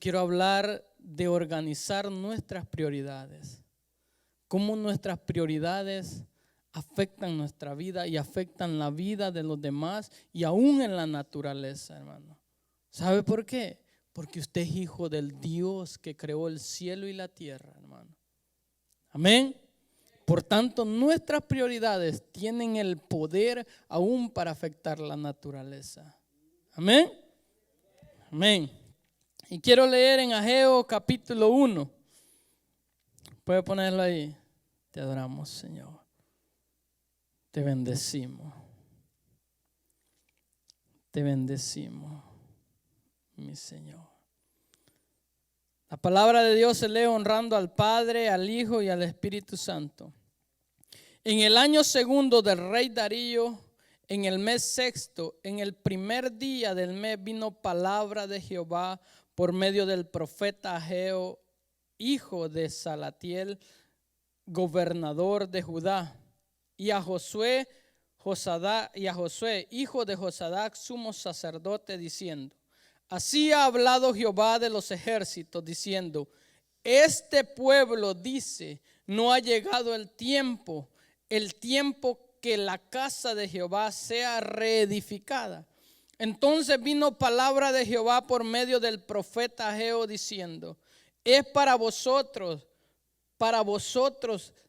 quiero hablar de organizar nuestras prioridades. Cómo nuestras prioridades afectan nuestra vida y afectan la vida de los demás y aún en la naturaleza, hermano. ¿Sabe por qué? Porque usted es hijo del Dios que creó el cielo y la tierra, hermano. Amén. Por tanto, nuestras prioridades tienen el poder aún para afectar la naturaleza. Amén. Amén. Y quiero leer en Ageo capítulo 1. Puede ponerlo ahí. Te adoramos, Señor. Te bendecimos. Te bendecimos, mi Señor. La palabra de Dios se lee honrando al Padre, al Hijo y al Espíritu Santo. En el año segundo del rey Darío, en el mes sexto, en el primer día del mes, vino palabra de Jehová por medio del profeta Ageo, hijo de Salatiel, gobernador de Judá, y a Josué, hijo de Josadac, sumo sacerdote, diciendo: así ha hablado Jehová de los ejércitos, diciendo: este pueblo dice, no ha llegado el tiempo que la casa de Jehová sea reedificada. Entonces vino palabra de Jehová por medio del profeta Ageo, diciendo: es para vosotros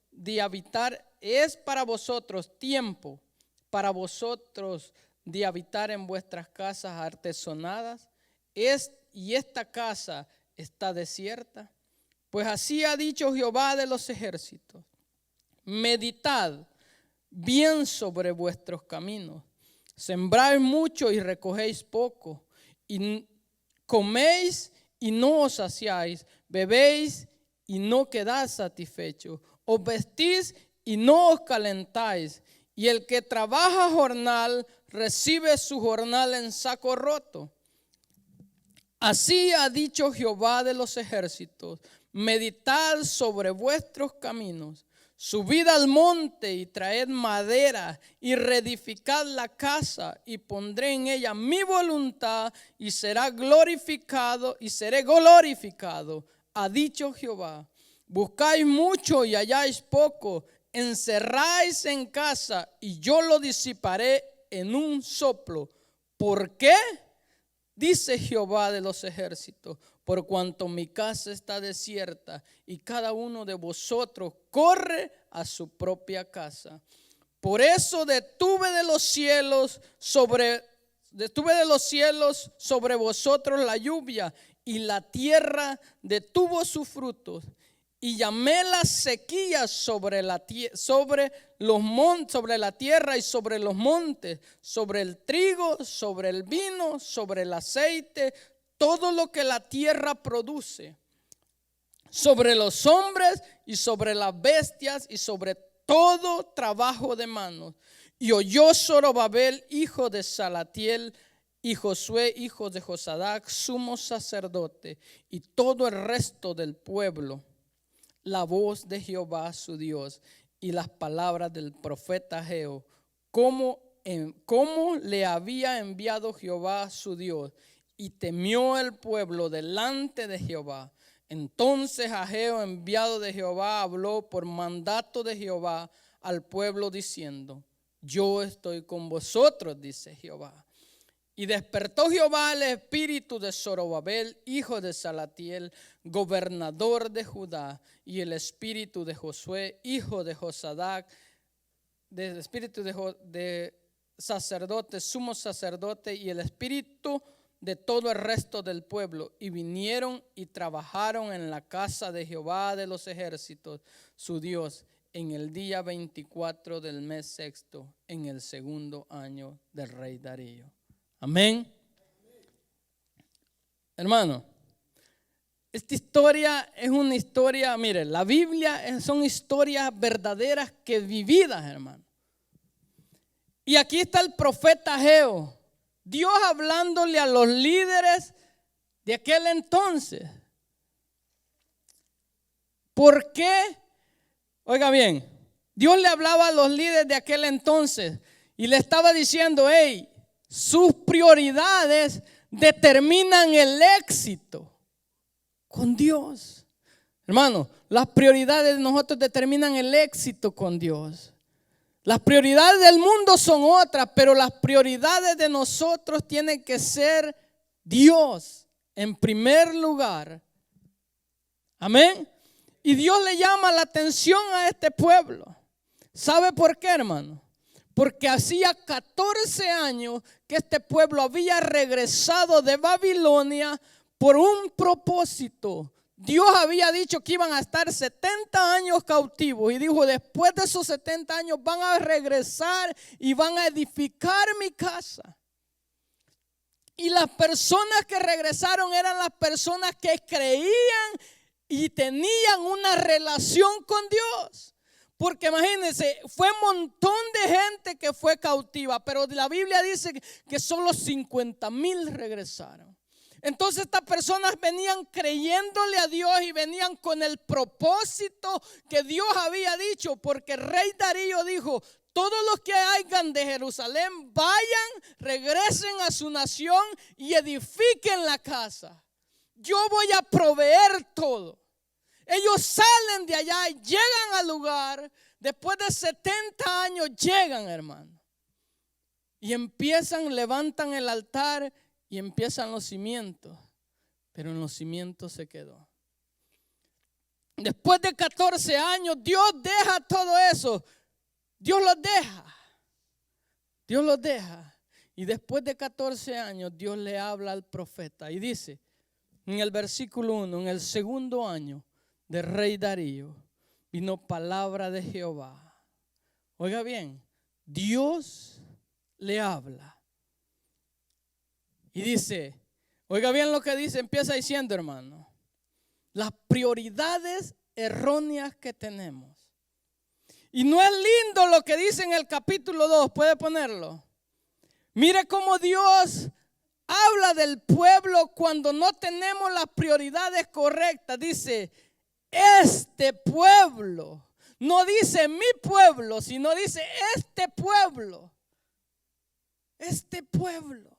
de habitar, es para vosotros tiempo, para vosotros de habitar en vuestras casas artesonadas, y esta casa está desierta. Pues así ha dicho Jehová de los ejércitos: meditad bien sobre vuestros caminos, sembráis mucho y recogéis poco, y coméis y no os saciáis, bebéis y no quedáis satisfechos, os vestís y no os calentáis, y el que trabaja jornal recibe su jornal en saco roto. Así ha dicho Jehová de los ejércitos: meditad sobre vuestros caminos, subid al monte y traed madera y reedificad la casa, y pondré en ella mi voluntad y seré glorificado, ha dicho Jehová. Buscáis mucho y halláis poco, encerráis en casa y yo lo disiparé en un soplo. ¿Por qué? Dice Jehová de los ejércitos: por cuanto mi casa está desierta y cada uno de vosotros corre a su propia casa. Por eso detuve de los cielos sobre vosotros la lluvia, y la tierra detuvo sus frutos. Y llamé las sequías sobre la tierra y sobre los montes, sobre el trigo, sobre el vino, sobre el aceite, todo lo que la tierra produce, sobre los hombres y sobre las bestias y sobre todo trabajo de manos. Y oyó Zorobabel, hijo de Salatiel, y Josué, hijo de Josadac, sumo sacerdote, y todo el resto del pueblo, la voz de Jehová su Dios y las palabras del profeta Ageo, cómo le había enviado Jehová su Dios, y temió el pueblo delante de Jehová. Entonces Ageo, enviado de Jehová, habló por mandato de Jehová al pueblo diciendo: yo estoy con vosotros, dice Jehová. Y despertó Jehová el espíritu de Zorobabel, hijo de Salatiel, gobernador de Judá, y el espíritu de Josué, hijo de Josadac, del espíritu de sacerdote, sumo sacerdote, y el espíritu de todo el resto del pueblo. Y vinieron y trabajaron en la casa de Jehová de los ejércitos, su Dios, en el día 24 del mes sexto, en el segundo año del rey Darío. Amén. Hermano, esta historia es una historia, mire, la Biblia son historias verdaderas que vividas, hermano. Y aquí está el profeta Ageo, Dios hablándole a los líderes de aquel entonces. ¿Por qué? Oiga bien, Dios le hablaba a los líderes de aquel entonces y le estaba diciendo: hey, sus prioridades determinan el éxito. con Dios. Hermano, las prioridades de nosotros determinan el éxito con Dios. Las prioridades del mundo son otras, pero las prioridades de nosotros tienen que ser Dios en primer lugar. Amén. Y Dios le llama la atención a este pueblo. ¿Sabe por qué, hermano? Porque hacía 14 años que este pueblo había regresado de Babilonia por un propósito. Dios había dicho que iban a estar 70 años cautivos y dijo, después de esos 70 años van a regresar y van a edificar mi casa. Y las personas que regresaron eran las personas que creían y tenían una relación con Dios. Porque imagínense, fue un montón de gente que fue cautiva, pero la Biblia dice que solo 50,000 regresaron. Entonces estas personas venían creyéndole a Dios y venían con el propósito que Dios había dicho, porque el rey Darío dijo, todos los que hayan de Jerusalén vayan, regresen a su nación y edifiquen la casa. Yo voy a proveer todo. Ellos salen de allá y llegan al lugar, después de 70 años llegan, hermano. Y levantan el altar y empiezan los cimientos, pero en los cimientos se quedó. Después de 14 años, Dios deja todo eso. Dios los deja. Dios los deja. Y después de 14 años, Dios le habla al profeta y dice, en el versículo 1, en el segundo año del rey Darío, vino palabra de Jehová. Oiga bien, Dios le habla. Y dice, oiga bien lo que dice, empieza diciendo, hermano, las prioridades erróneas que tenemos. Y no es lindo lo que dice en el capítulo 2, puede ponerlo. Mire cómo Dios habla del pueblo cuando no tenemos las prioridades correctas. Dice, este pueblo, no dice mi pueblo, sino dice este pueblo. Este pueblo.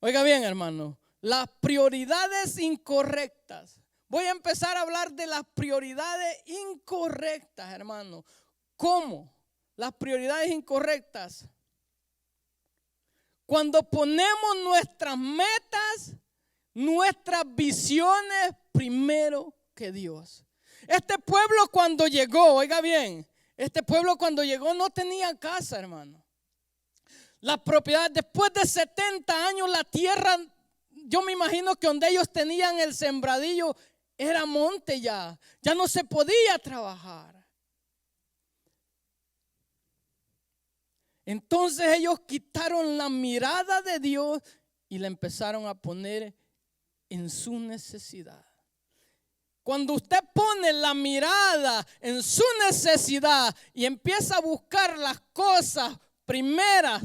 Oiga bien, hermano, las prioridades incorrectas. Voy a empezar a hablar de las prioridades incorrectas, hermano. ¿Cómo? Las prioridades incorrectas. Cuando ponemos nuestras metas, nuestras visiones primero que Dios. Este pueblo cuando llegó, oiga bien, este pueblo cuando llegó no tenía casa, hermano. La propiedad, después de 70 años, la tierra, yo me imagino que donde ellos tenían el sembradillo era monte ya no se podía trabajar. Entonces ellos quitaron la mirada de Dios y la empezaron a poner en su necesidad. Cuando usted pone la mirada en su necesidad y empieza a buscar las cosas primeras,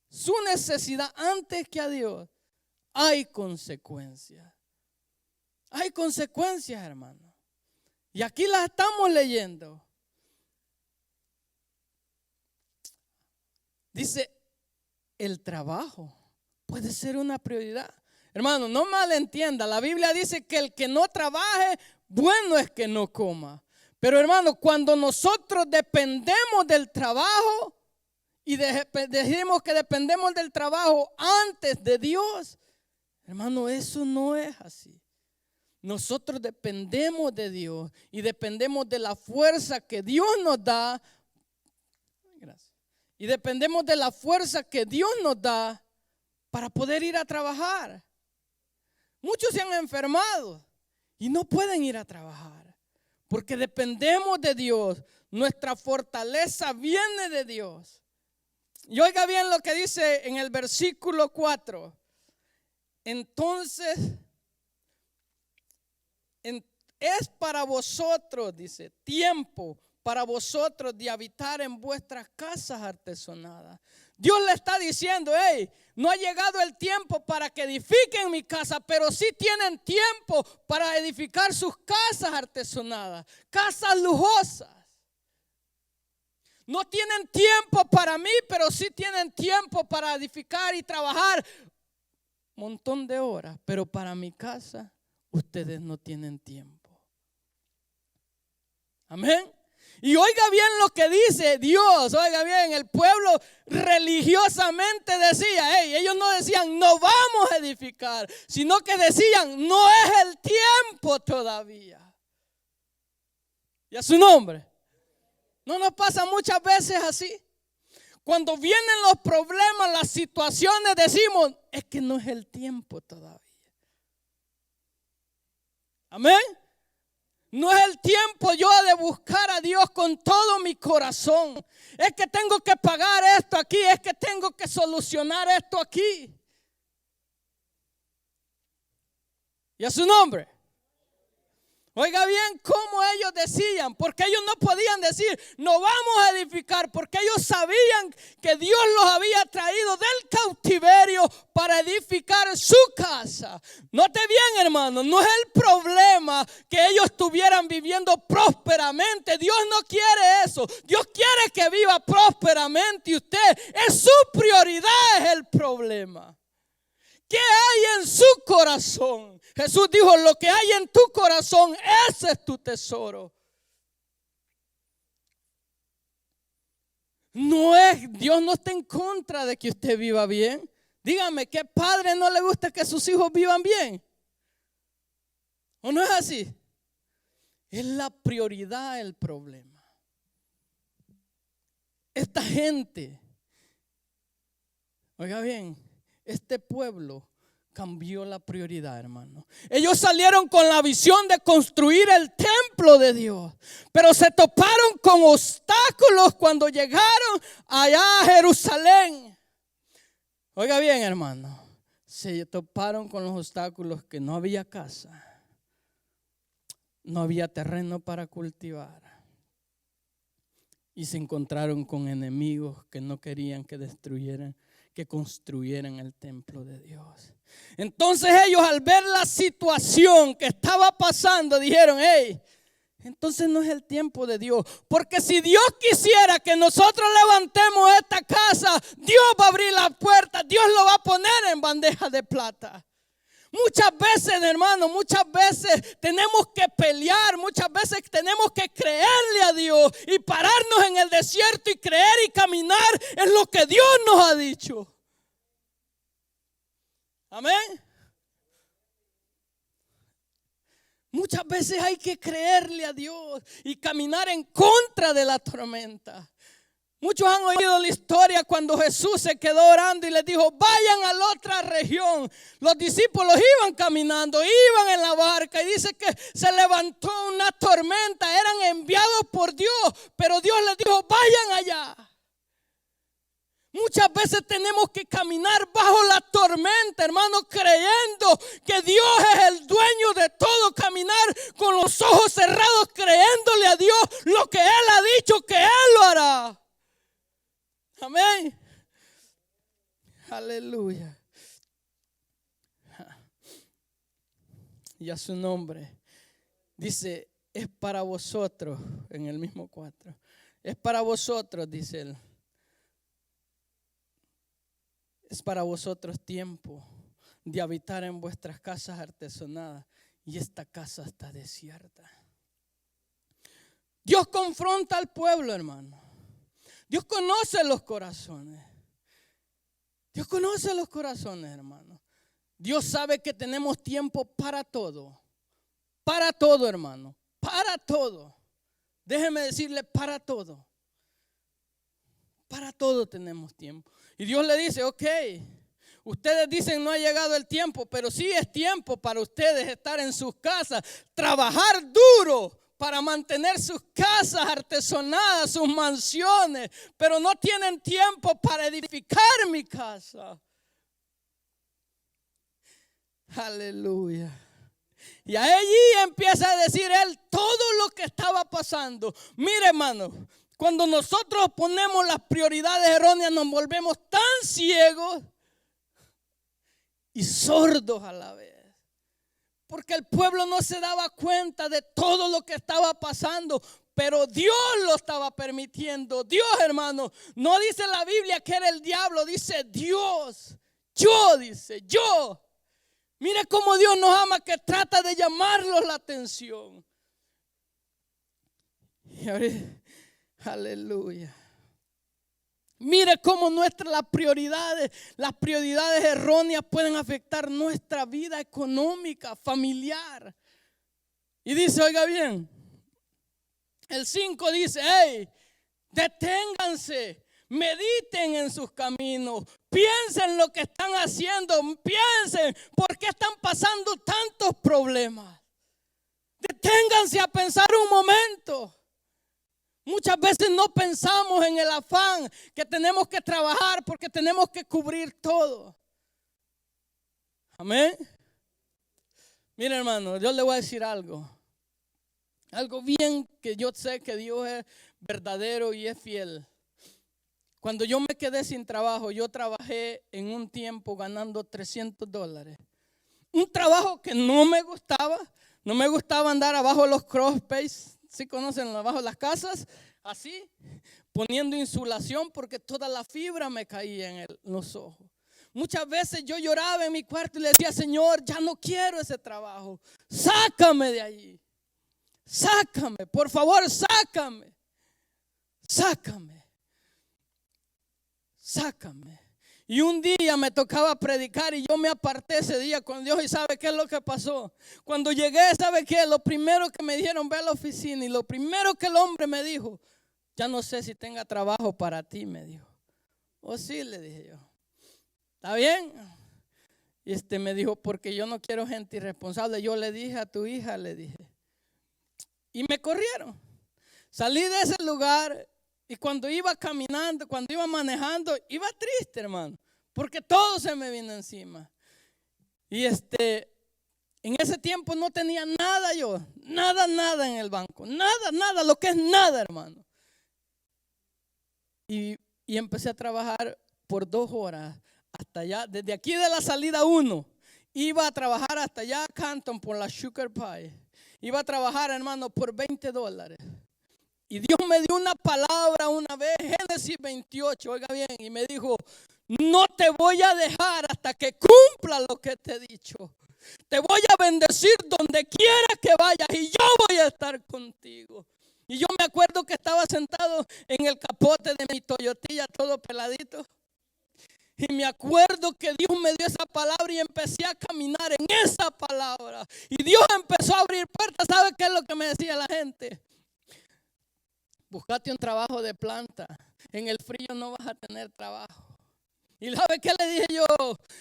su necesidad antes que a Dios, hay consecuencias. Hay consecuencias, hermano. Y aquí las estamos leyendo. Dice, el trabajo puede ser una prioridad. Hermano, no malentienda. La Biblia dice que el que no trabaje, bueno es que no coma. Pero hermano, cuando nosotros dependemos del trabajo y decimos que dependemos del trabajo antes de Dios, hermano, eso no es así. Nosotros dependemos de Dios y dependemos de la fuerza que Dios nos da. Gracias. Y dependemos de la fuerza que Dios nos da para poder ir a trabajar. Muchos se han enfermado y no pueden ir a trabajar porque dependemos de Dios. Nuestra fortaleza viene de Dios. Y oiga bien lo que dice en el versículo 4. Entonces, es para vosotros, dice, tiempo para vosotros de habitar en vuestras casas artesonadas. Dios le está diciendo, hey, no ha llegado el tiempo para que edifiquen mi casa, pero sí tienen tiempo para edificar sus casas artesonadas, casas lujosas. No tienen tiempo para mí, pero sí tienen tiempo para edificar y trabajar montón de horas, pero para mi casa ustedes no tienen tiempo. Amén. Y oiga bien lo que dice Dios, oiga bien, el pueblo religiosamente decía, hey, ellos no decían no vamos a edificar, sino que decían no es el tiempo todavía. Y a su nombre. ¿No nos pasa muchas veces así? Cuando vienen los problemas, las situaciones, decimos, es que no es el tiempo todavía. Amén. No es el tiempo yo de buscar a Dios con todo mi corazón. Es que tengo que pagar esto aquí, es que tengo que solucionar esto aquí. Y a su nombre. Oiga bien cómo ellos decían, porque ellos no podían decir, no vamos a edificar, porque ellos sabían que Dios los había traído del cautiverio para edificar su casa. Note bien, hermano, no es el problema que ellos estuvieran viviendo prósperamente. Dios no quiere eso. Dios quiere que viva prósperamente y usted, es su prioridad, es el problema. ¿Qué hay en su corazón? Jesús dijo, lo que hay en tu corazón, ese es tu tesoro. Dios no está en contra de que usted viva bien. Dígame, ¿qué padre no le gusta que sus hijos vivan bien? ¿O no es así? Es la prioridad el problema. Esta gente, oiga bien, este pueblo cambió la prioridad, hermano. Ellos salieron con la visión de construir el templo de Dios, pero se toparon con obstáculos cuando llegaron allá a Jerusalén. Oiga bien, hermano, se toparon con los obstáculos que no había casa, no había terreno para cultivar, y se encontraron con enemigos que no querían que construyeran el templo de Dios. Entonces ellos, al ver la situación que estaba pasando, dijeron, hey, entonces no es el tiempo de Dios, porque si Dios quisiera que nosotros levantemos esta casa, Dios va a abrir la puerta, Dios lo va a poner en bandeja de plata. Muchas veces, hermano, muchas veces tenemos que pelear, muchas veces tenemos que creerle a Dios y pararnos en el desierto y creer y caminar en lo que Dios nos ha dicho. Amén. Muchas veces hay que creerle a Dios y caminar en contra de la tormenta. Muchos han oído la historia cuando Jesús se quedó orando y les dijo, vayan a la otra región. Los discípulos iban caminando, iban en la barca y dice que se levantó una tormenta. Eran enviados por Dios, pero Dios les dijo, vayan allá. Muchas veces tenemos que caminar bajo la tormenta, hermano, creyendo que Dios es el dueño de todo. Caminar con los ojos cerrados, creyéndole a Dios lo que Él ha dicho que Él lo hará. Amén. Aleluya. Y a su nombre. Dice, es para vosotros, en el mismo 4. Es para vosotros, dice él. Es para vosotros tiempo de habitar en vuestras casas artesonadas. Y esta casa está desierta. Dios confronta al pueblo, hermano. Dios conoce los corazones. Dios conoce los corazones, hermano. Dios sabe que tenemos tiempo para todo. Para todo, hermano. Para todo. Déjeme decirle, para todo. Para todo tenemos tiempo. Y Dios le dice, ok, ustedes dicen no ha llegado el tiempo, pero sí es tiempo para ustedes estar en sus casas, trabajar duro para mantener sus casas artesonadas, sus mansiones, pero no tienen tiempo para edificar mi casa. Aleluya. Y allí empieza a decir él todo lo que estaba pasando. Mire, hermano, cuando nosotros ponemos las prioridades erróneas, nos volvemos tan ciegos y sordos a la vez. Porque el pueblo no se daba cuenta de todo lo que estaba pasando, pero Dios lo estaba permitiendo. Dios, hermano, no dice la Biblia que era el diablo, dice Dios. Yo, dice, yo. Mire cómo Dios nos ama, que trata de llamarnos la atención. Y ahora, aleluya. Mire cómo las prioridades erróneas pueden afectar nuestra vida económica, familiar. Y dice, oiga bien, el 5 dice, hey, deténganse, mediten en sus caminos, piensen lo que están haciendo, piensen por qué están pasando tantos problemas. Deténganse a pensar un momento. Muchas veces no pensamos en el afán que tenemos que trabajar porque tenemos que cubrir todo. Amén. Mira, hermano, yo le voy a decir algo. Algo bien que yo sé que Dios es verdadero y es fiel. Cuando yo me quedé sin trabajo, yo trabajé en un tiempo ganando $300. Un trabajo que no me gustaba. No me gustaba andar abajo de los crosspays. ¿Sí conocen abajo de las casas? Así, poniendo insulación porque toda la fibra me caía en los ojos. Muchas veces yo lloraba en mi cuarto y le decía, Señor, ya no quiero ese trabajo. Sácame de allí. Sácame, por favor, sácame. Sácame. Sácame. Y un día me tocaba predicar y yo me aparté ese día con Dios. ¿Y sabe qué es lo que pasó? Cuando llegué, ¿sabe qué? Lo primero que me dijeron, ve a la oficina. Y lo primero que el hombre me dijo, ya no sé si tenga trabajo para ti, me dijo. Oh, sí, le dije yo. ¿Está bien? Y me dijo, porque yo no quiero gente irresponsable. Yo le dije a tu hija, le dije. Y me corrieron. Salí de ese lugar. Y cuando iba caminando, cuando iba manejando, iba triste, hermano, porque todo se me vino encima. Y en ese tiempo no tenía nada yo, nada en el banco, nada, lo que es nada, hermano. Y empecé a trabajar por 2 horas hasta allá, desde aquí de la salida 1, iba a trabajar hasta allá a Canton por la Sugar Pie. Iba a trabajar, hermano, por $20. Y Dios me dio una palabra una vez, Génesis 28, oiga bien, y me dijo, no te voy a dejar hasta que cumpla lo que te he dicho. Te voy a bendecir donde quiera que vayas y yo voy a estar contigo. Y yo me acuerdo que estaba sentado en el capote de mi Toyotilla todo peladito. Y me acuerdo que Dios me dio esa palabra y empecé a caminar en esa palabra. Y Dios empezó a abrir puertas. ¿Sabe qué es lo que me decía la gente? Buscate un trabajo de planta. En el frío no vas a tener trabajo. ¿Y sabe qué le dije yo?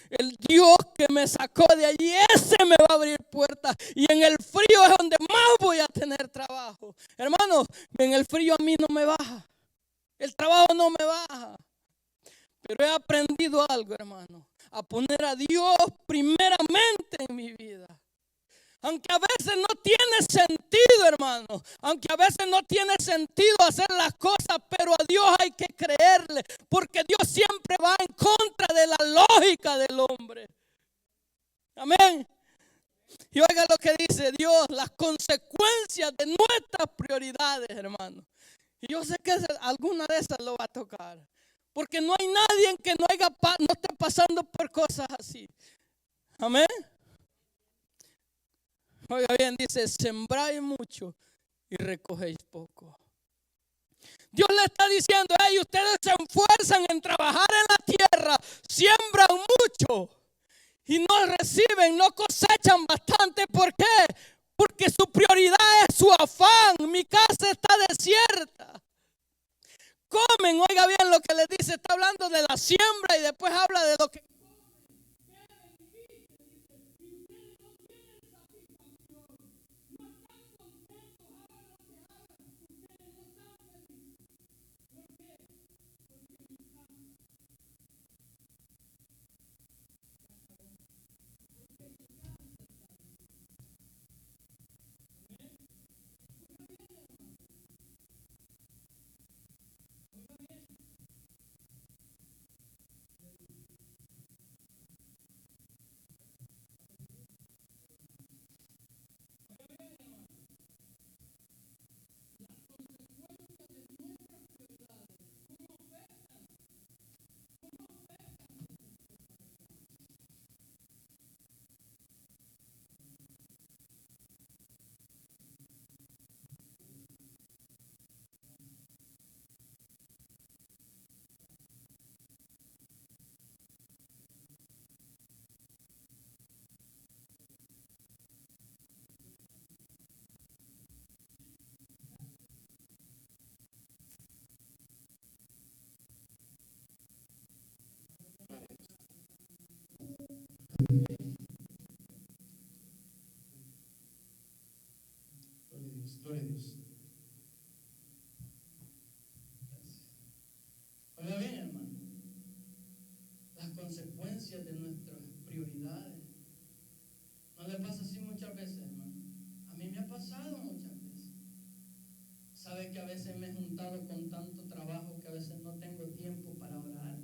El Dios que me sacó de allí, ese me va a abrir puertas. Y en el frío es donde más voy a tener trabajo. Hermano, en el frío a mí no me baja. El trabajo no me baja. Pero he aprendido algo, hermano. A poner a Dios primeramente en mi vida. Aunque a veces no tiene sentido, hermano. Aunque a veces no tiene sentido hacer las cosas, pero a Dios hay que creerle. Porque Dios siempre va en contra de la lógica del hombre. Amén. Y oiga lo que dice Dios, las consecuencias de nuestras prioridades, hermano. Y yo sé que alguna de esas lo va a tocar. Porque no hay nadie que no esté pasando por cosas así. Amén. Oiga bien, dice, sembráis mucho y recogéis poco. Dios le está diciendo, hey, ustedes se esfuerzan en trabajar en la tierra, siembran mucho y no reciben, no cosechan bastante. ¿Por qué? Porque su prioridad es su afán. Mi casa está desierta. Comen, oiga bien lo que les dice, está hablando de la siembra y después habla de lo que... Dios, gloria a Dios. Oiga bien, hermano, las consecuencias de nuestras prioridades. ¿No le pasa así muchas veces, hermano? A mí me ha pasado muchas veces. Sabe que a veces me he juntado con tanto trabajo que a veces no tengo tiempo para orar.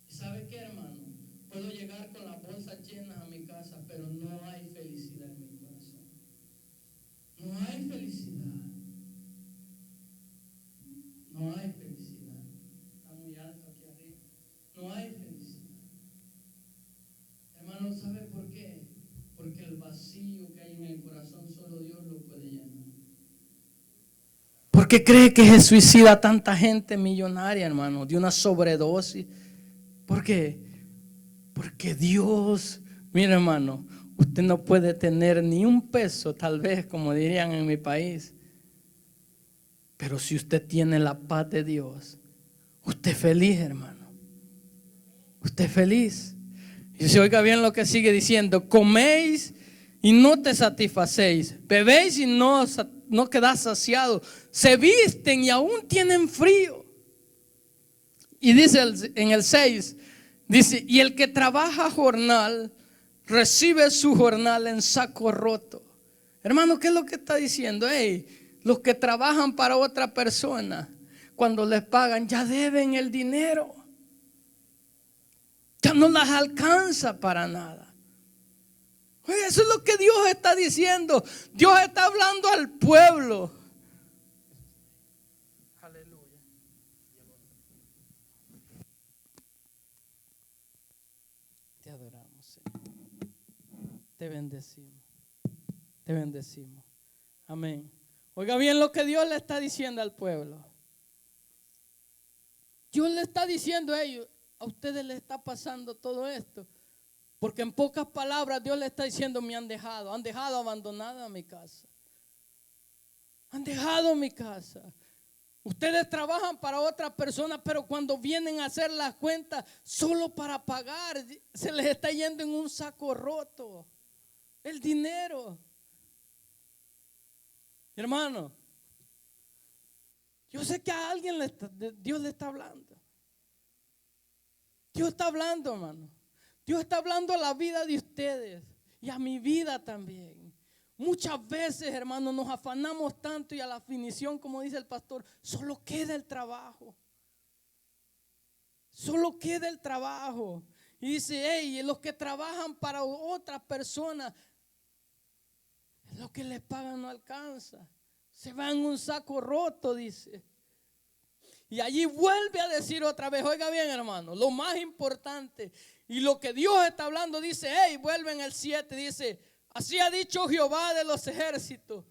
¿Y sabe qué, hermano? Puedo llegar con las bolsas llenas a mi casa, pero no hay felicidad en mi corazón. No hay felicidad. No hay felicidad. Está muy alto aquí arriba. No hay felicidad. Hermano, ¿sabe por qué? Porque el vacío que hay en el corazón solo Dios lo puede llenar. ¿Por qué cree que se suicida tanta gente millonaria, hermano? De una sobredosis. ¿Por qué? Porque Dios, mira, hermano, usted no puede tener ni un peso, tal vez, como dirían en mi país. Pero si usted tiene la paz de Dios, usted es feliz, hermano. Usted es feliz. Y se oiga bien lo que sigue diciendo: coméis y no te satisfacéis, bebéis y no quedás saciado, se visten y aún tienen frío. Y dice en el 6, dice: y el que trabaja jornal recibe su jornal en saco roto. Hermano, ¿qué es lo que está diciendo? Los que trabajan para otra persona, cuando les pagan, ya deben el dinero. Ya no las alcanza para nada. Oye, eso es lo que Dios está diciendo. Dios está hablando al pueblo. Aleluya. Te adoramos, Señor. Te bendecimos. Te bendecimos. Amén. Oiga bien lo que Dios le está diciendo al pueblo. Dios le está diciendo a ellos: a ustedes les está pasando todo esto porque, en pocas palabras, Dios le está diciendo: me han dejado abandonada mi casa. Han dejado mi casa. Ustedes trabajan para otras personas, pero cuando vienen a hacer las cuentas solo para pagar, se les está yendo en un saco roto el dinero. Hermano, yo sé que a alguien Dios le está hablando. Dios está hablando, hermano. Dios está hablando a la vida de ustedes y a mi vida también. Muchas veces, hermano, nos afanamos tanto y a la finición, como dice el pastor, solo queda el trabajo. Solo queda el trabajo. Y dice: los que trabajan para otras personas, lo que les pagan no alcanza. Se va en un saco roto, dice. Y allí vuelve a decir otra vez, oiga bien, hermano, lo más importante y lo que Dios está hablando, dice, vuelve en el 7, dice: así ha dicho Jehová de los ejércitos,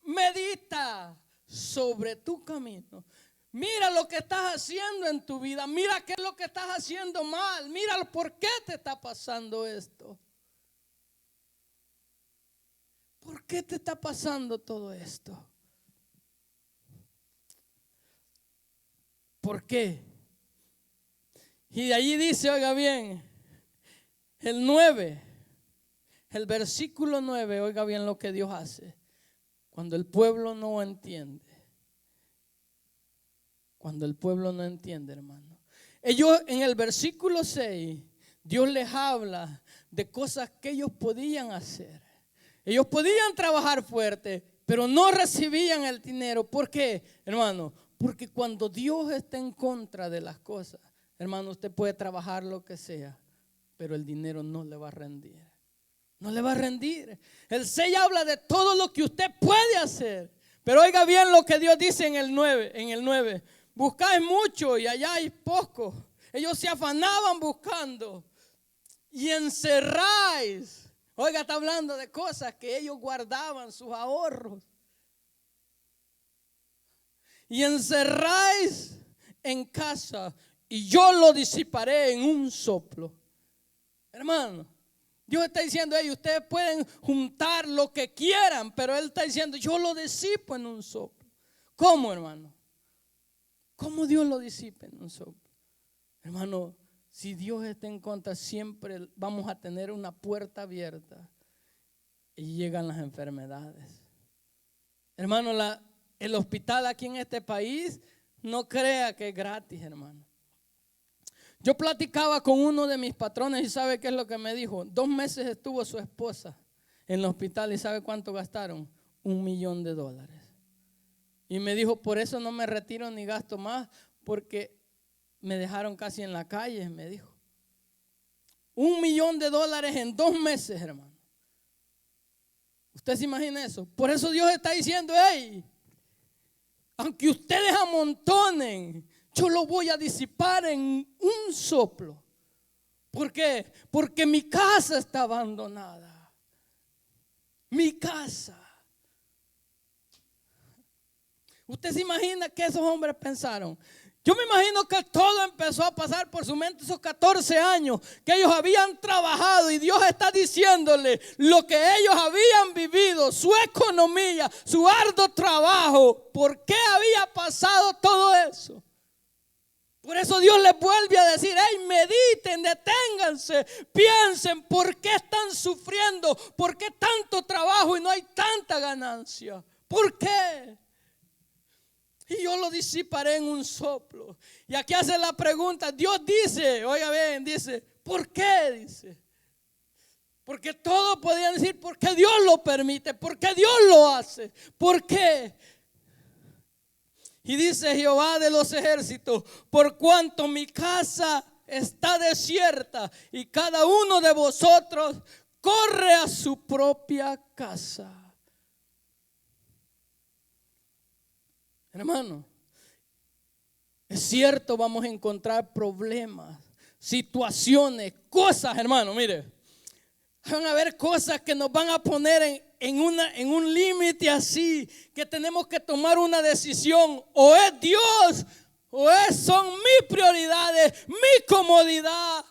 medita sobre tu camino. Mira lo que estás haciendo en tu vida, mira qué es lo que estás haciendo mal, mira por qué te está pasando esto. ¿Por qué te está pasando todo esto? ¿Por qué? Y de allí dice, oiga bien, el 9, el versículo 9, oiga bien lo que Dios hace cuando el pueblo no entiende. Cuando el pueblo no entiende, hermano. Ellos, en el versículo 6, Dios les habla de cosas que ellos podían hacer. Ellos podían trabajar fuerte, pero no recibían el dinero. ¿Por qué, hermano? Porque cuando Dios está en contra de las cosas, hermano, usted puede trabajar lo que sea, pero el dinero no le va a rendir. No le va a rendir. El 6 habla de todo lo que usted puede hacer. Pero oiga bien lo que Dios dice en el 9. Buscáis mucho y halláis poco. Ellos se afanaban buscando y encerráis. Oiga, está hablando de cosas que ellos guardaban, sus ahorros. Y encerráis en casa y yo lo disiparé en un soplo. Hermano, Dios está diciendo: ustedes pueden juntar lo que quieran, pero Él está diciendo: yo lo disipo en un soplo. ¿Cómo, hermano? ¿Cómo Dios lo disipa en un soplo? Hermano, si Dios está en contra, siempre vamos a tener una puerta abierta y llegan las enfermedades. Hermano, el hospital aquí en este país, no crea que es gratis, hermano. Yo platicaba con uno de mis patrones y ¿sabe qué es lo que me dijo? 2 meses estuvo su esposa en el hospital y ¿sabe cuánto gastaron? $1,000,000. Y me dijo, por eso no me retiro ni gasto más, porque me dejaron casi en la calle, me dijo. $1,000,000 en 2 meses, hermano. ¿Usted se imagina eso? Por eso Dios está diciendo, hey, aunque ustedes amontonen, yo lo voy a disipar en un soplo. ¿Por qué? Porque mi casa está abandonada. Mi casa. ¿Usted se imagina que esos hombres pensaron? Yo me imagino que todo empezó a pasar por su mente esos 14 años que ellos habían trabajado y Dios está diciéndole lo que ellos habían vivido, su economía, su arduo trabajo. ¿Por qué había pasado todo eso? Por eso Dios les vuelve a decir, hey, mediten, deténganse, piensen por qué están sufriendo, por qué tanto trabajo y no hay tanta ganancia. ¿Por qué? Y yo lo disiparé en un soplo. Y aquí hace la pregunta, Dios dice, oiga bien, dice, ¿por qué? Dice, porque todos podían decir, porque Dios lo permite, porque Dios lo hace, ¿por qué? Y dice Jehová de los ejércitos, por cuanto mi casa está desierta y cada uno de vosotros corre a su propia casa. Hermano, es cierto, vamos a encontrar problemas, situaciones, cosas, hermano, mire. Van a haber cosas que nos van a poner en un límite así, que tenemos que tomar una decisión. O es Dios, o son mis prioridades, mi comodidad.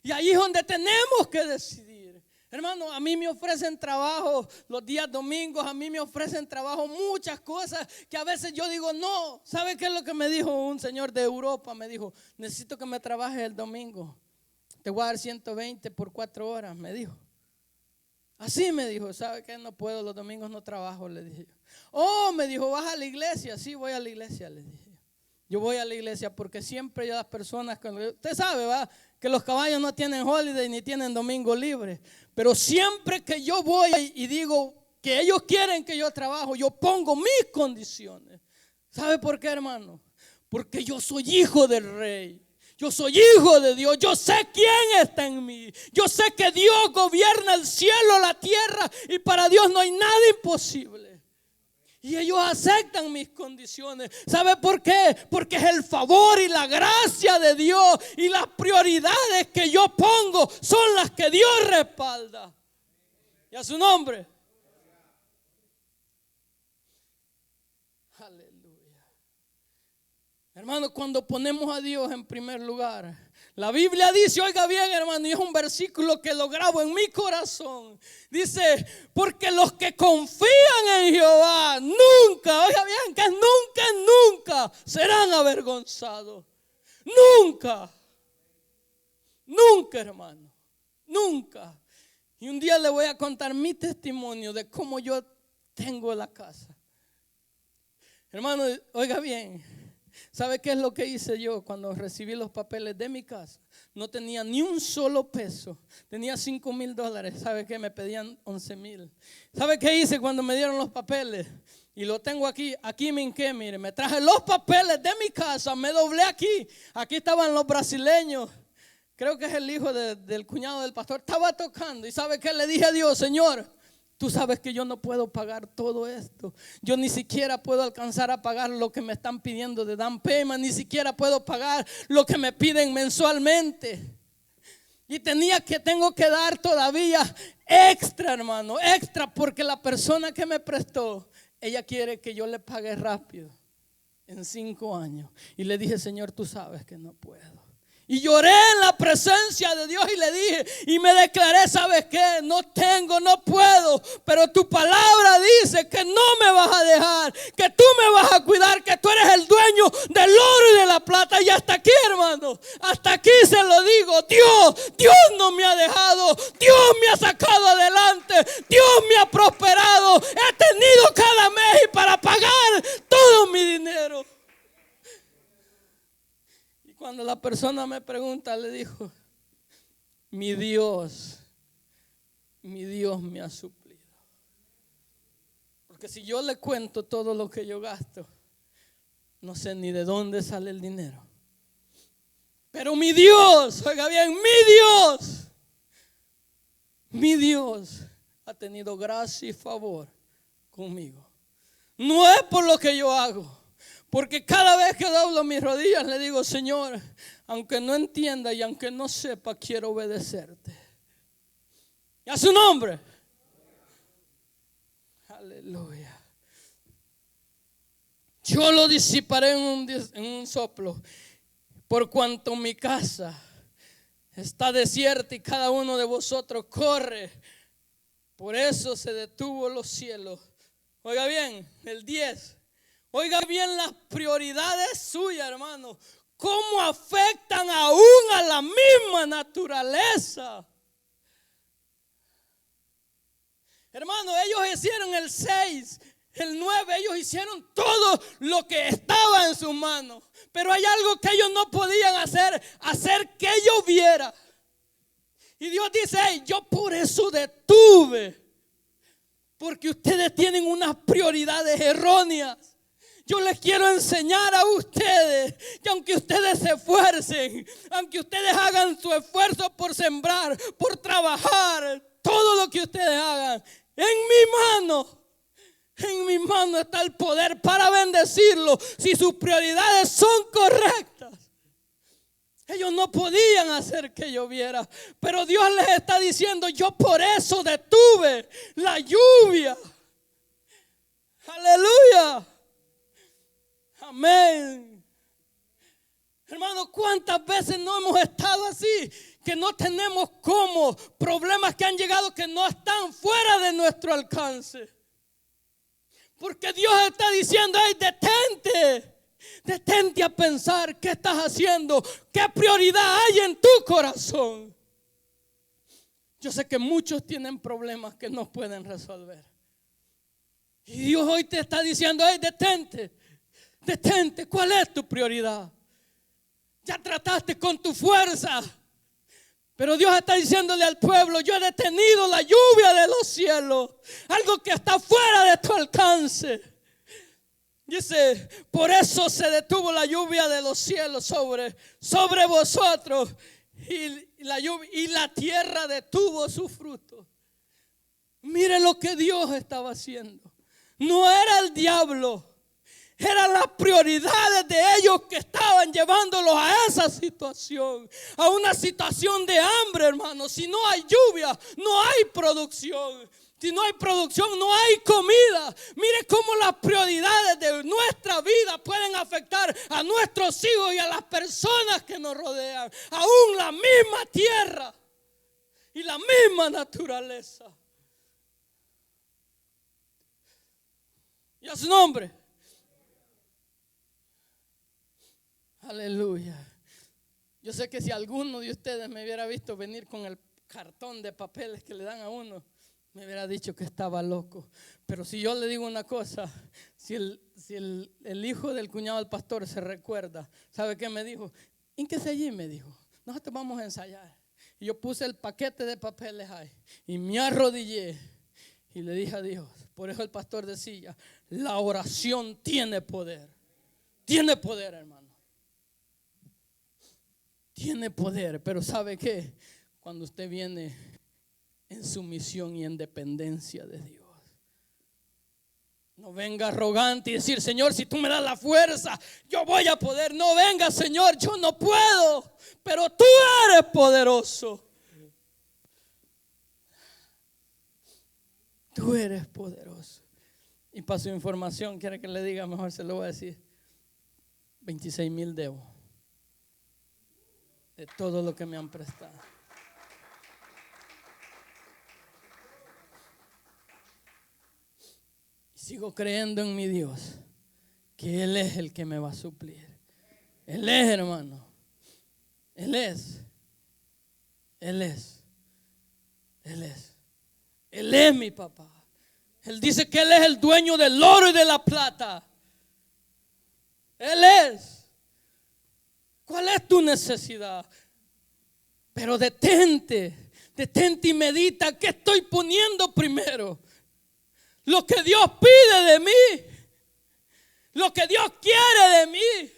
Y ahí es donde tenemos que decidir. Hermano, a mí me ofrecen trabajo los días domingos, a mí me ofrecen trabajo muchas cosas que a veces yo digo, no. ¿Sabe qué es lo que me dijo un señor de Europa? Me dijo, necesito que me trabajes el domingo. Te voy a dar 120 por 4 horas, me dijo. Así me dijo, ¿sabe qué? No puedo, los domingos no trabajo, le dije yo. Oh, me dijo, ¿vas a la iglesia? Sí, voy a la iglesia, le dije. Yo voy a la iglesia porque siempre las personas, usted sabe, ¿va? Que los caballos no tienen holiday ni tienen domingo libre. Pero siempre que yo voy y digo que ellos quieren que yo trabajo, yo pongo mis condiciones. ¿Sabe por qué, hermano? Porque yo soy hijo del rey. Yo soy hijo de Dios, yo sé quién está en mí. Yo sé que Dios gobierna el cielo, la tierra, y para Dios no hay nada imposible. Y ellos aceptan mis condiciones. ¿Sabe por qué? Porque es el favor y la gracia de Dios, y las prioridades que yo pongo son las que Dios respalda. Y a su nombre. Hermano, cuando ponemos a Dios en primer lugar, la Biblia dice, oiga bien, hermano, y es un versículo que lo grabo en mi corazón. Dice, porque los que confían en Jehová nunca, oiga bien, que nunca serán avergonzados. Nunca, hermano, nunca. Y un día le voy a contar mi testimonio de cómo yo tengo la casa. Hermano, oiga bien. ¿Sabe qué es lo que hice yo cuando recibí los papeles de mi casa? No tenía ni un solo peso. Tenía $5,000. ¿Sabe qué? Me pedían 11,000. ¿Sabe qué hice cuando me dieron los papeles? Y lo tengo aquí. Aquí me hinqué, mire. Me traje los papeles de mi casa. Me doblé aquí. Aquí estaban los brasileños. Creo que es el hijo del cuñado del pastor. Estaba tocando. ¿Y sabe qué? Le dije a Dios, Señor, tú sabes que yo no puedo pagar todo esto. Yo ni siquiera puedo alcanzar a pagar lo que me están pidiendo de down payment. Ni siquiera puedo pagar lo que me piden mensualmente. Y tengo que dar todavía extra, hermano. Extra, porque la persona que me prestó, ella quiere que yo le pague rápido. En 5 años. Y le dije, Señor, tú sabes que no puedo. Y lloré en la presencia de Dios y le dije y me declaré, ¿sabes qué? No tengo, no puedo, pero tu palabra dice que no me vas a dejar, que tú me vas a cuidar, que tú eres el dueño del oro y de la plata. Y hasta aquí, hermano, hasta aquí se lo digo. Dios no me ha dejado, Dios me ha sacado adelante, Dios me ha prosperado. He tenido cada mes cuando la persona me pregunta, le dijo, mi Dios me ha suplido. Porque si yo le cuento todo lo que yo gasto, no sé ni de dónde sale el dinero. Pero mi Dios, oiga bien, mi Dios ha tenido gracia y favor conmigo. No es por lo que yo hago, porque cada vez que doblo mis rodillas le digo, Señor, aunque no entienda y aunque no sepa, quiero obedecerte. Y a su nombre. Aleluya. Yo lo disiparé en un soplo, por cuanto mi casa está desierta y cada uno de vosotros corre. Por eso se detuvo los cielos. Oiga bien, el 10. Oiga bien las prioridades suyas, hermano. Cómo afectan aún a la misma naturaleza. Hermano, ellos hicieron el 6, el 9, ellos hicieron todo lo que estaba en sus manos. Pero hay algo que ellos no podían hacer que lloviera. Y Dios dice, hey, yo por eso detuve. Porque ustedes tienen unas prioridades erróneas. Yo les quiero enseñar a ustedes que aunque ustedes se esfuercen, aunque ustedes hagan su esfuerzo por sembrar, por trabajar, todo lo que ustedes hagan, en mi mano está el poder para bendecirlo si sus prioridades son correctas. Ellos no podían hacer que lloviera, pero Dios les está diciendo, yo por eso detuve la lluvia. Aleluya. Amén. Hermano, ¿cuántas veces no hemos estado así? Que no tenemos cómo, problemas que han llegado que no están fuera de nuestro alcance. Porque Dios está diciendo, hey, detente a pensar qué estás haciendo, qué prioridad hay en tu corazón. Yo sé que muchos tienen problemas que no pueden resolver. Y Dios hoy te está diciendo, hey, detente, ¿cuál es tu prioridad? Ya trataste con tu fuerza, pero Dios está diciéndole al pueblo, yo he detenido la lluvia de los cielos, algo que está fuera de tu alcance. Dice, por eso se detuvo la lluvia de los cielos sobre vosotros y la tierra detuvo su fruto. Mire lo que Dios estaba haciendo. No era el diablo. Eran las prioridades de ellos que estaban llevándolos a esa situación, a una situación de hambre, hermano. Si no hay lluvia, no hay producción. Si no hay producción, no hay comida. Mire cómo las prioridades de nuestra vida pueden afectar a nuestros hijos y a las personas que nos rodean. Aún la misma tierra y la misma naturaleza. Y a su nombre. Aleluya. Yo sé que si alguno de ustedes me hubiera visto venir con el cartón de papeles que le dan a uno, me hubiera dicho que estaba loco. Pero si yo le digo una cosa, si el hijo del cuñado del pastor se recuerda, ¿sabe qué me dijo? Hínquese allí, me dijo, nosotros vamos a ensayar. Y yo puse el paquete de papeles ahí y me arrodillé y le dije a Dios. Por eso el pastor decía, la oración tiene poder. Tiene poder, hermano. Tiene poder, pero ¿sabe qué? Cuando usted viene en sumisión y en dependencia de Dios. No venga arrogante y decir, Señor, si tú me das la fuerza, yo voy a poder. No venga, Señor, yo no puedo, pero tú eres poderoso. Tú eres poderoso. Y para su información, quiere que le diga, mejor se lo voy a decir, 26,000 debo. De todo lo que me han prestado. Y sigo creyendo en mi Dios, que Él es el que me va a suplir. Él es, hermano. Él es. Él es. Él es. Él es mi papá. Él dice que Él es el dueño del oro y de la plata. Él es. ¿Cuál es tu necesidad? Pero detente y medita, ¿qué estoy poniendo primero? Lo que Dios pide de mí, lo que Dios quiere de mí.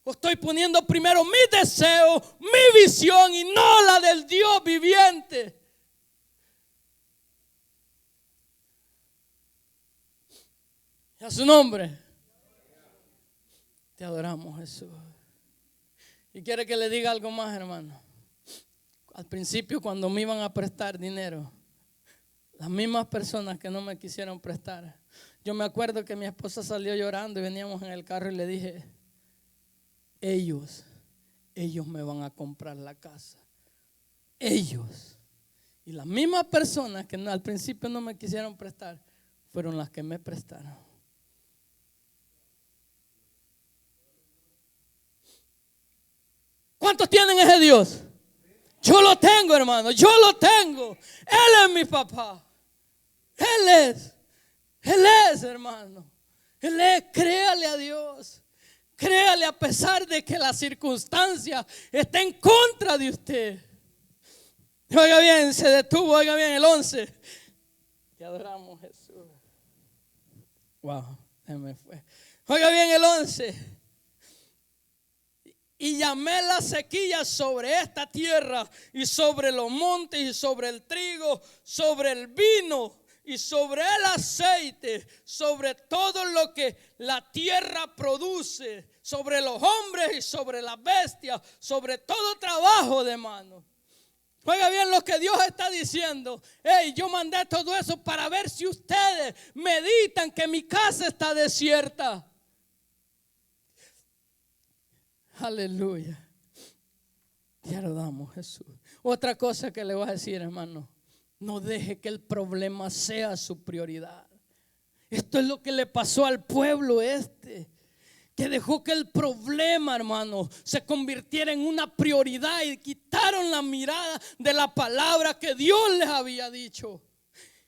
O estoy poniendo primero mi deseo, mi visión y no la del Dios viviente. Y a su nombre te adoramos, Jesús. Y quiere que le diga algo más, hermano. Al principio, cuando me iban a prestar dinero, las mismas personas que no me quisieron prestar, yo me acuerdo que mi esposa salió llorando y veníamos en el carro y le dije: ellos me van a comprar la casa. Ellos. Y las mismas personas que al principio no me quisieron prestar fueron las que me prestaron. ¿Cuántos tienen ese Dios? Yo lo tengo, hermano, yo lo tengo. Él es mi papá. Él es, hermano. Él es, créale a Dios. Créale a pesar de que la circunstancia está en contra de usted. Oiga bien, se detuvo, oiga bien, el 11. Te adoramos, Jesús. Wow, se me fue. Oiga bien, el 11. Y llamé la sequía sobre esta tierra y sobre los montes y sobre el trigo, sobre el vino y sobre el aceite, sobre todo lo que la tierra produce, sobre los hombres y sobre las bestias, sobre todo trabajo de mano. Oiga bien lo que Dios está diciendo. Hey, yo mandé todo eso para ver si ustedes meditan que mi casa está desierta. Aleluya. Ya lo damos, Jesús. Otra cosa que le voy a decir, hermano: no deje que el problema sea su prioridad. Esto es lo que le pasó al pueblo que dejó que el problema, hermano, se convirtiera en una prioridad y quitaron la mirada de la palabra que Dios les había dicho.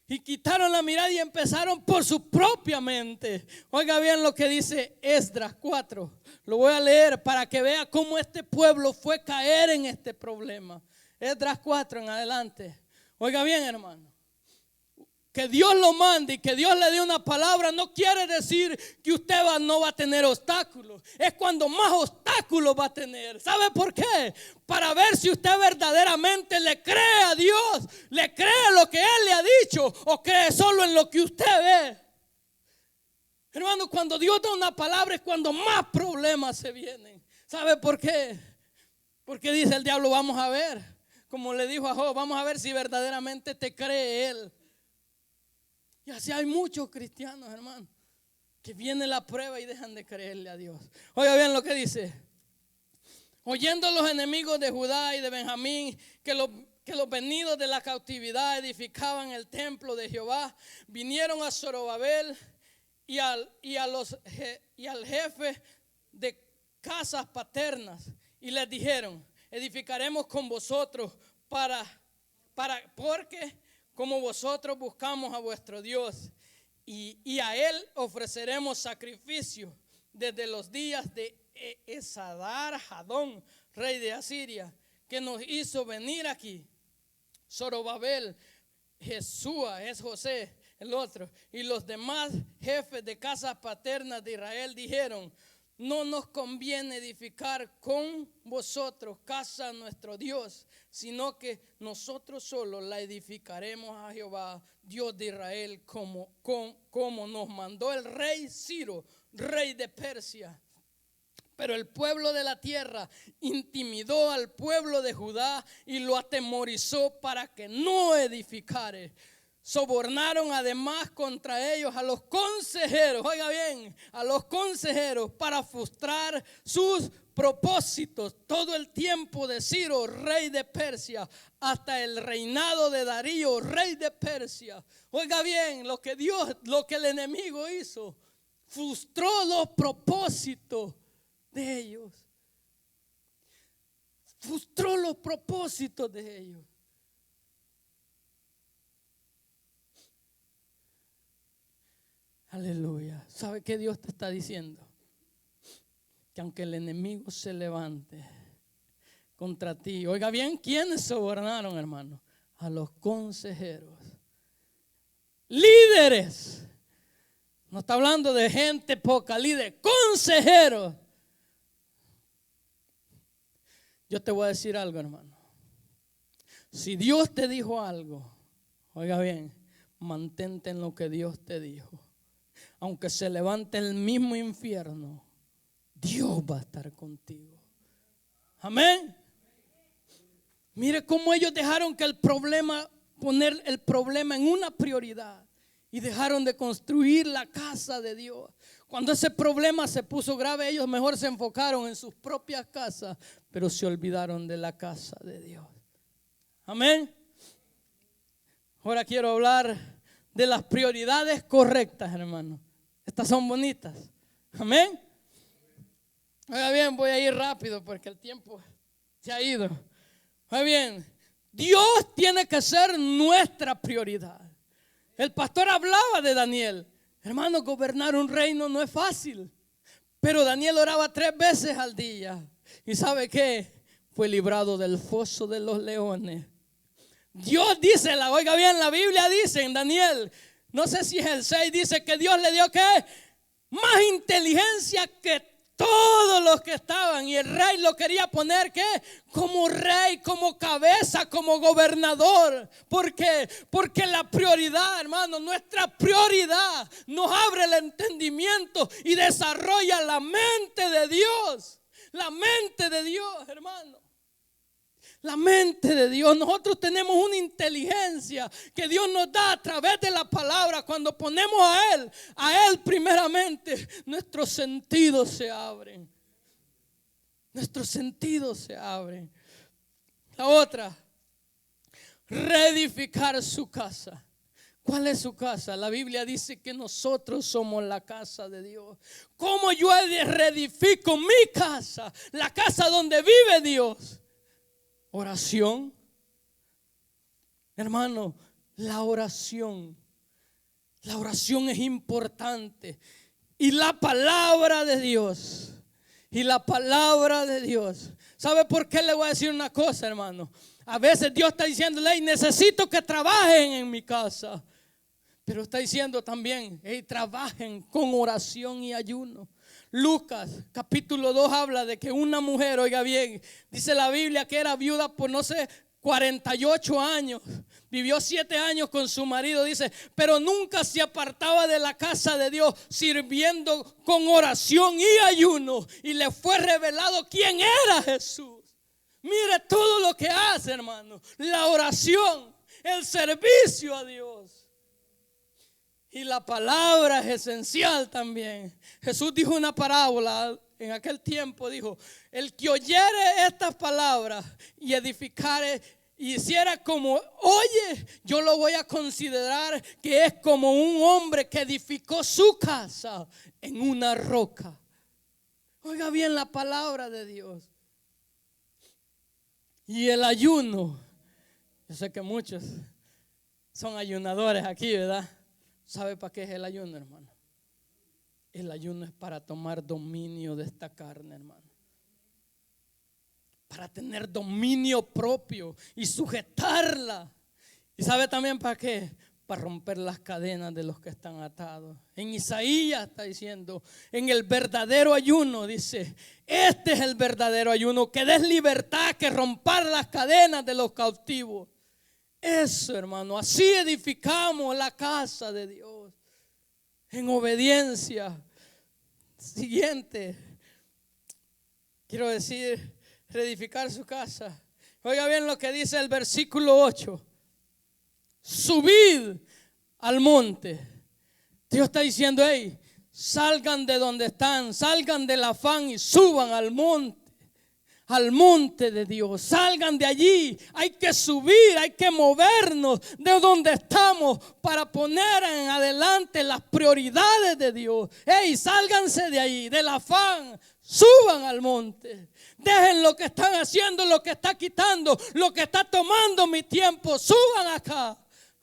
Y quitaron la mirada y empezaron por su propia mente. Oiga bien lo que dice Esdras 4. Lo voy a leer para que vea cómo este pueblo fue caer en este problema. Esdras 4 en adelante. Oiga bien, hermano. Que Dios lo mande y que Dios le dé una palabra no quiere decir que usted no va a tener obstáculos. Es cuando más obstáculos va a tener. ¿Sabe por qué? Para ver si usted verdaderamente le cree a Dios, le cree lo que Él le ha dicho o cree solo en lo que usted ve. Hermano, cuando Dios da una palabra es cuando más problemas se vienen. ¿Sabe por qué? Porque dice el diablo: vamos a ver, como le dijo a Job, vamos a ver si verdaderamente te cree Él. Y así hay muchos cristianos, hermano, que viene la prueba y dejan de creerle a Dios. Oiga bien lo que dice: oyendo los enemigos de Judá y de Benjamín que los venidos de la cautividad edificaban el templo de Jehová, vinieron a Zorobabel y al jefe de casas paternas y les dijeron: edificaremos con vosotros porque como vosotros buscamos a vuestro Dios y a Él ofreceremos sacrificio desde los días de Esarhadón, rey de Asiria, que nos hizo venir aquí. Zorobabel, Jesúa, es José, el otro, y los demás jefes de casas paternas de Israel dijeron: no nos conviene edificar con vosotros casa a nuestro Dios, sino que nosotros solo la edificaremos a Jehová, Dios de Israel, como nos mandó el rey Ciro, rey de Persia. Pero el pueblo de la tierra intimidó al pueblo de Judá y lo atemorizó para que no edificare. Sobornaron además contra ellos a los consejeros, oiga bien, a los consejeros para frustrar sus propósitos todo el tiempo de Ciro, rey de Persia, hasta el reinado de Darío, rey de Persia. Oiga bien, lo que el enemigo hizo, frustró los propósitos de ellos. Frustró los propósitos de ellos. Aleluya. ¿Sabe qué Dios te está diciendo? que aunque el enemigo se levante contra ti, oiga bien, ¿quiénes sobornaron, hermano? A los consejeros, líderes. No está hablando de gente poca, líderes, consejeros. Yo te voy a decir algo, hermano. Si Dios te dijo algo, oiga bien, mantente en lo que Dios te dijo. Aunque se levante el mismo infierno, Dios va a estar contigo. Amén. Mire cómo ellos dejaron que poner el problema en una prioridad y dejaron de construir la casa de Dios. Cuando ese problema se puso grave, ellos mejor se enfocaron en sus propias casas, pero se olvidaron de la casa de Dios. Amén. Ahora quiero hablar de las prioridades correctas, hermano. Estas son bonitas. Amén. Oiga bien, voy a ir rápido porque el tiempo se ha ido. Oiga bien, Dios tiene que ser nuestra prioridad. El pastor hablaba de Daniel. Hermano, gobernar un reino no es fácil. Pero Daniel oraba 3 veces al día. ¿Y sabe qué? Fue librado del foso de los leones. Dios dice, oiga bien, la Biblia dice en Daniel, no sé si es el 6, dice que Dios le dio ¿qué? Más inteligencia que todos los que estaban. Y el rey lo quería poner ¿qué? Como rey, como cabeza, como gobernador. ¿Por qué? Porque la prioridad, hermano, nuestra prioridad nos abre el entendimiento y desarrolla la mente de Dios. La mente de Dios, hermano. La mente de Dios. Nosotros tenemos una inteligencia que Dios nos da a través de la palabra. Cuando ponemos a Él primeramente, nuestros sentidos se abren. Nuestros sentidos se abren. La otra, reedificar su casa. ¿Cuál es su casa? La Biblia dice que nosotros somos la casa de Dios. ¿Cómo yo reedifico mi casa? La casa donde vive Dios. Oración. Hermano, la oración es importante. Y la palabra de Dios. ¿Sabe por qué le voy a decir una cosa, hermano? A veces Dios está diciéndole, hey, necesito que trabajen en mi casa. Pero está diciendo también, hey, trabajen con oración y ayuno. Lucas capítulo 2 habla de que una mujer, oiga bien, dice la Biblia que era viuda por 48 años. Vivió 7 años con su marido, dice, pero nunca se apartaba de la casa de Dios, sirviendo con oración y ayuno. Y le fue revelado quién era Jesús. Mire todo lo que hace, hermano. La oración, el servicio a Dios. Y la palabra es esencial también. Jesús dijo una parábola en aquel tiempo. Dijo, el que oyere estas palabras y edificare y hiciera como oye, yo lo voy a considerar que es como un hombre que edificó su casa en una roca. Oiga bien la palabra de Dios. Y el ayuno. Yo sé que muchos son ayunadores aquí, ¿verdad? ¿Sabe para qué es el ayuno, hermano? El ayuno es para tomar dominio de esta carne, hermano. Para tener dominio propio y sujetarla. ¿Y sabe también para qué? Para romper las cadenas de los que están atados. En Isaías está diciendo, en el verdadero ayuno, dice, este es el verdadero ayuno, que des libertad, que romper las cadenas de los cautivos. Eso, hermano, así edificamos la casa de Dios, en obediencia. Siguiente, quiero decir, reedificar su casa. Oiga bien lo que dice el versículo 8. Subid al monte. Dios está diciendo, hey, salgan de donde están, salgan del afán y suban al monte de Dios. Salgan de allí. Hay que subir, hay que movernos de donde estamos para poner en adelante las prioridades de Dios. Hey, sálganse de ahí, del afán. Suban al monte. Dejen lo que están haciendo, lo que está quitando, lo que está tomando mi tiempo. Suban acá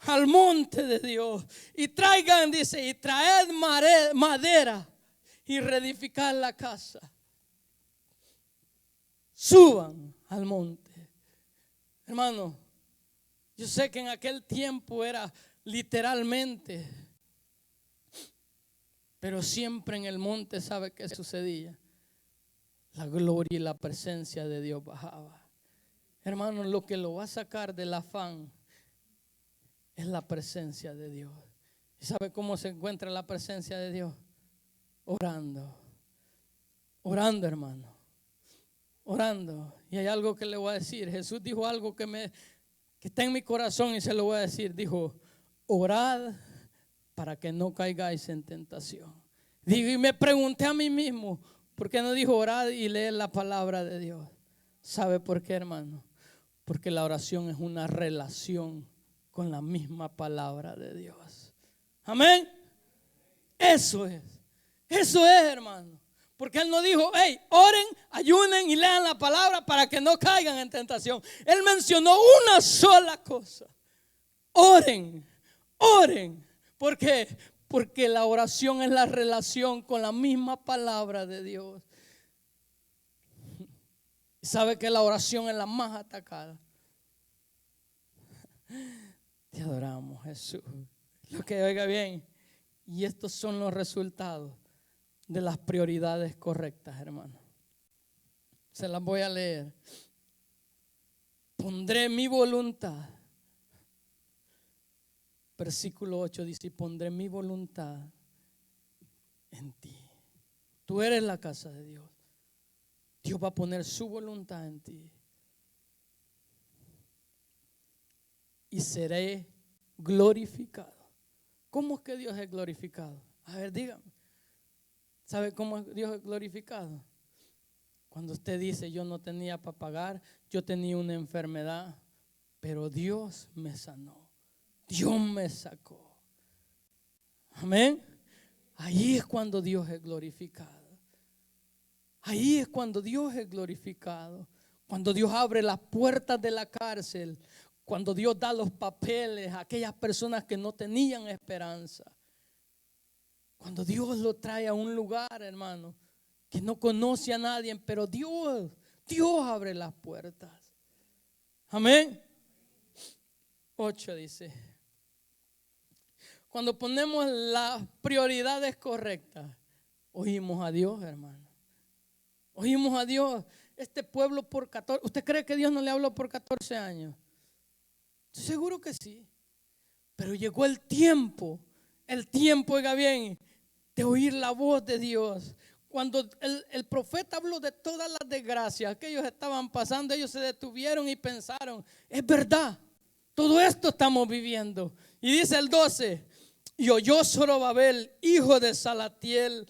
al monte de Dios y traigan, dice, y traed madera y reedificar la casa. suban al monte. Hermano, yo sé que en aquel tiempo era literalmente, pero siempre en el monte, ¿sabe qué sucedía? La gloria y la presencia de Dios bajaba. Hermano, lo que lo va a sacar del afán es la presencia de Dios. ¿Y sabe cómo se encuentra la presencia de Dios? Orando. Orando, hermano. Orando. Y hay algo que le voy a decir. Jesús dijo algo que está en mi corazón y se lo voy a decir. Dijo, orad para que no caigáis en tentación. Digo, y me pregunté a mí mismo, ¿por qué no dijo orad y leer la palabra de Dios? ¿Sabe por qué, hermano? Porque la oración es una relación con la misma palabra de Dios. Amén. Eso es, hermano. Porque Él no dijo, hey, oren, ayunen y lean la palabra para que no caigan en tentación. Él mencionó una sola cosa. Oren, oren. ¿Por qué? Porque la oración es la relación con la misma palabra de Dios. ¿Y sabe que la oración es la más atacada? Te adoramos, Jesús. Lo que oiga bien. Y estos son los resultados de las prioridades correctas, hermano. Se las voy a leer. Pondré mi voluntad. Versículo 8 dice, pondré mi voluntad en ti. Tú eres la casa de Dios. Dios va a poner su voluntad en ti. Y seré glorificado. ¿Cómo es que Dios es glorificado? A ver, dígame. ¿Sabe cómo Dios es glorificado? Cuando usted dice, yo no tenía para pagar, yo tenía una enfermedad, pero Dios me sanó. Dios me sacó. Amén. Ahí es cuando Dios es glorificado. Ahí es cuando Dios es glorificado. Cuando Dios abre las puertas de la cárcel. Cuando Dios da los papeles a aquellas personas que no tenían esperanza. Cuando Dios lo trae a un lugar, hermano, que no conoce a nadie, pero Dios abre las puertas. Amén. 8 dice, cuando ponemos las prioridades correctas, oímos a Dios, hermano. Oímos a Dios. Este pueblo por 14, ¿usted cree que Dios no le habló por 14 años? Seguro que sí. Pero llegó el tiempo, oiga bien, de oír la voz de Dios. Cuando el profeta habló de todas las desgracias que ellos estaban pasando, ellos se detuvieron y pensaron, es verdad, todo esto estamos viviendo. Y dice el 12, y oyó Zorobabel, hijo de Salatiel,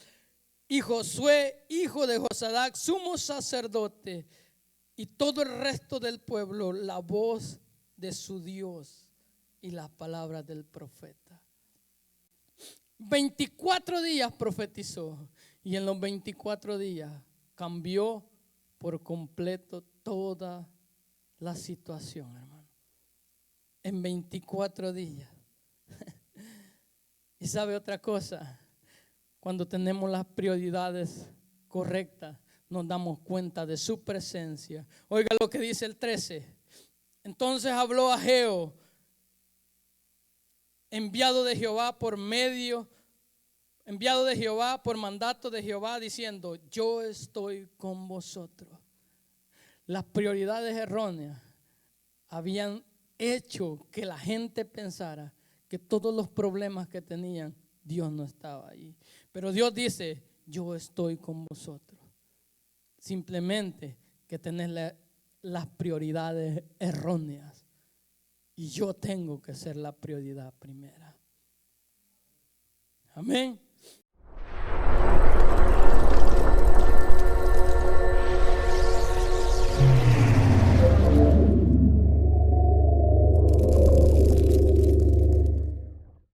y Josué, hijo de Josadac, sumo sacerdote, y todo el resto del pueblo, la voz de su Dios y las palabras del profeta. 24 días profetizó, y en los 24 días cambió por completo toda la situación, hermano. En 24 días. Y sabe otra cosa, cuando tenemos las prioridades correctas, nos damos cuenta de su presencia. Oiga lo que dice el 13. Entonces habló Ageo, enviado de Jehová por mandato de Jehová, diciendo, yo estoy con vosotros. Las prioridades erróneas habían hecho que la gente pensara que todos los problemas que tenían, Dios no estaba ahí. Pero Dios dice, yo estoy con vosotros. Simplemente que tenés las prioridades erróneas. Y yo tengo que ser la prioridad primera. Amén.